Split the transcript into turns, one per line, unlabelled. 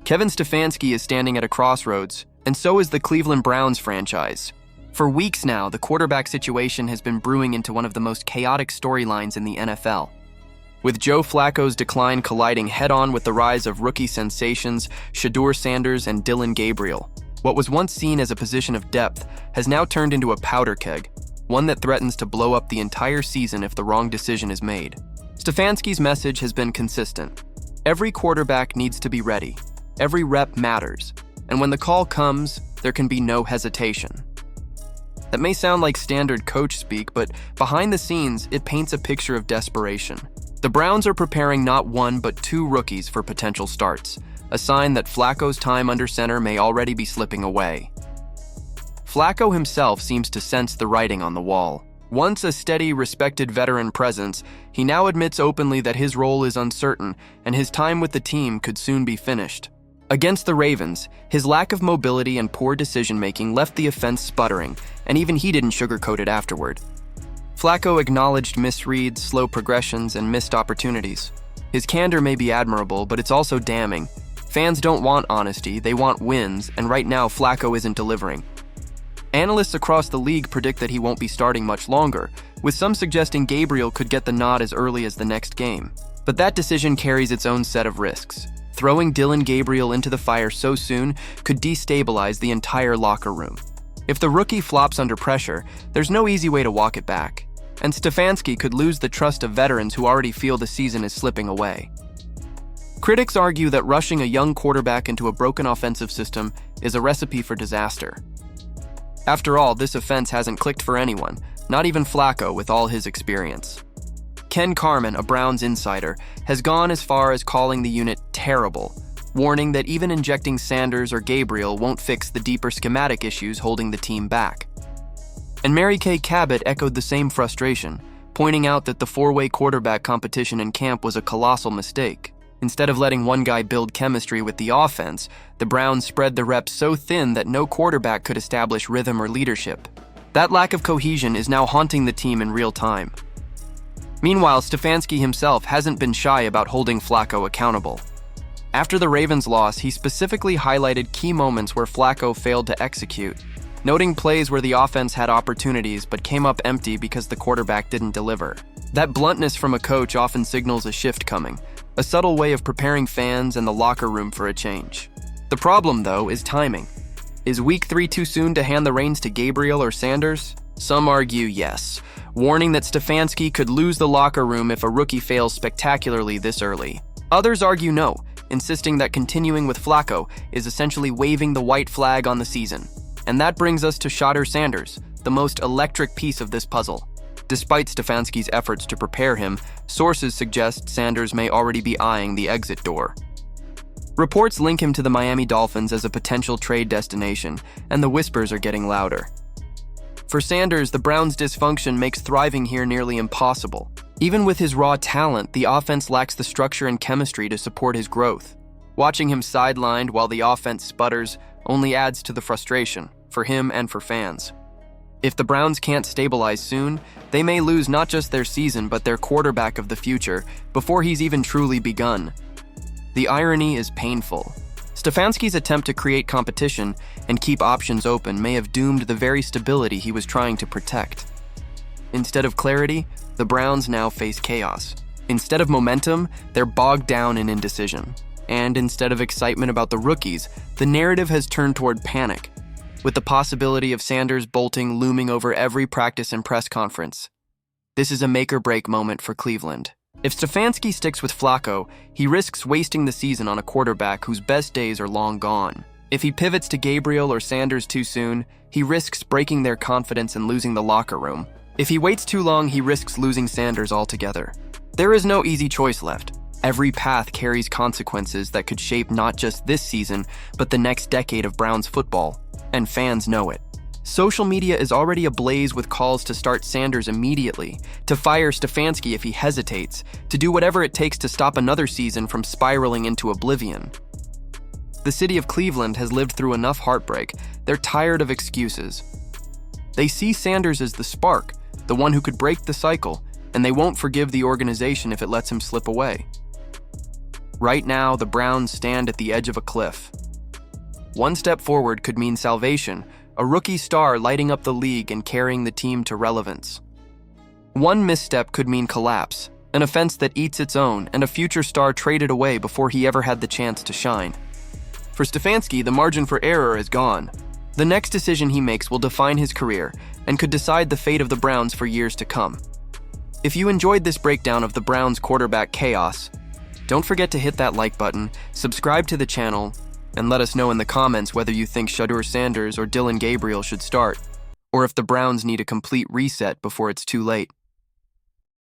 Kevin Stefanski is standing at a crossroads, and so is the Cleveland Browns franchise. For weeks now, the quarterback situation has been brewing into one of the most chaotic storylines in the NFL. With Joe Flacco's decline colliding head-on with the rise of rookie sensations Shadur Sanders and Dillon Gabriel, what was once seen as a position of depth has now turned into a powder keg, one that threatens to blow up the entire season if the wrong decision is made. Stefanski's message has been consistent. Every quarterback needs to be ready. Every rep matters. And when the call comes, there can be no hesitation. That may sound like standard coach speak, but behind the scenes, it paints a picture of desperation. The Browns are preparing not one but two rookies for potential starts, a sign that Flacco's time under center may already be slipping away. Flacco himself seems to sense the writing on the wall. Once a steady, respected veteran presence, he now admits openly that his role is uncertain and his time with the team could soon be finished. Against the Ravens, his lack of mobility and poor decision-making left the offense sputtering, and even he didn't sugarcoat it afterward. Flacco acknowledged misreads, slow progressions, and missed opportunities. His candor may be admirable, but it's also damning. Fans don't want honesty, they want wins, and right now Flacco isn't delivering. Analysts across the league predict that he won't be starting much longer, with some suggesting Gabriel could get the nod as early as the next game. But that decision carries its own set of risks. Throwing Dillon Gabriel into the fire so soon could destabilize the entire locker room. If the rookie flops under pressure, there's no easy way to walk it back. And Stefanski could lose the trust of veterans who already feel the season is slipping away. Critics argue that rushing a young quarterback into a broken offensive system is a recipe for disaster. After all, this offense hasn't clicked for anyone, not even Flacco with all his experience. Ken Carman, a Browns insider, has gone as far as calling the unit terrible, warning that even injecting Sanders or Gabriel won't fix the deeper schematic issues holding the team back. And Mary Kay Cabot echoed the same frustration, pointing out that the four-way quarterback competition in camp was a colossal mistake. Instead of letting one guy build chemistry with the offense, the Browns spread the reps so thin that no quarterback could establish rhythm or leadership. That lack of cohesion is now haunting the team in real time. Meanwhile, Stefanski himself hasn't been shy about holding Flacco accountable. After the Ravens' loss, he specifically highlighted key moments where Flacco failed to execute, noting plays where the offense had opportunities but came up empty because the quarterback didn't deliver. That bluntness from a coach often signals a shift coming, a subtle way of preparing fans and the locker room for a change. The problem, though, is timing. Is Week 3 too soon to hand the reins to Gabriel or Sanders? Some argue yes, warning that Stefanski could lose the locker room if a rookie fails spectacularly this early. Others argue no, insisting that continuing with Flacco is essentially waving the white flag on the season. And that brings us to Shadur Sanders, the most electric piece of this puzzle. Despite Stefanski's efforts to prepare him, sources suggest Sanders may already be eyeing the exit door. Reports link him to the Miami Dolphins as a potential trade destination, and the whispers are getting louder. For Sanders, the Browns' dysfunction makes thriving here nearly impossible. Even with his raw talent, the offense lacks the structure and chemistry to support his growth. Watching him sidelined while the offense sputters only adds to the frustration, for him and for fans. If the Browns can't stabilize soon, they may lose not just their season but their quarterback of the future before he's even truly begun. The irony is painful. Stefanski's attempt to create competition and keep options open may have doomed the very stability he was trying to protect. Instead of clarity, the Browns now face chaos. Instead of momentum, they're bogged down in indecision. And instead of excitement about the rookies, the narrative has turned toward panic, with the possibility of Sanders bolting looming over every practice and press conference. This is a make-or-break moment for Cleveland. If Stefanski sticks with Flacco, he risks wasting the season on a quarterback whose best days are long gone. If he pivots to Gabriel or Sanders too soon, he risks breaking their confidence and losing the locker room. If he waits too long, he risks losing Sanders altogether. There is no easy choice left. Every path carries consequences that could shape not just this season, but the next decade of Browns football. And fans know it. Social media is already ablaze with calls to start Sanders immediately, to fire Stefanski if he hesitates, to do whatever it takes to stop another season from spiraling into oblivion. The city of Cleveland has lived through enough heartbreak. They're tired of excuses. They see Sanders as the spark, the one who could break the cycle, and they won't forgive the organization if it lets him slip away. Right now, the Browns stand at the edge of a cliff. One step forward could mean salvation, a rookie star lighting up the league and carrying the team to relevance. One misstep could mean collapse, an offense that eats its own, and a future star traded away before he ever had the chance to shine. For Stefanski, the margin for error is gone. The next decision he makes will define his career and could decide the fate of the Browns for years to come. If you enjoyed this breakdown of the Browns' quarterback chaos, don't forget to hit that like button, subscribe to the channel, and let us know in the comments whether you think Shadur Sanders or Dillon Gabriel should start, or if the Browns need a complete reset before it's too late.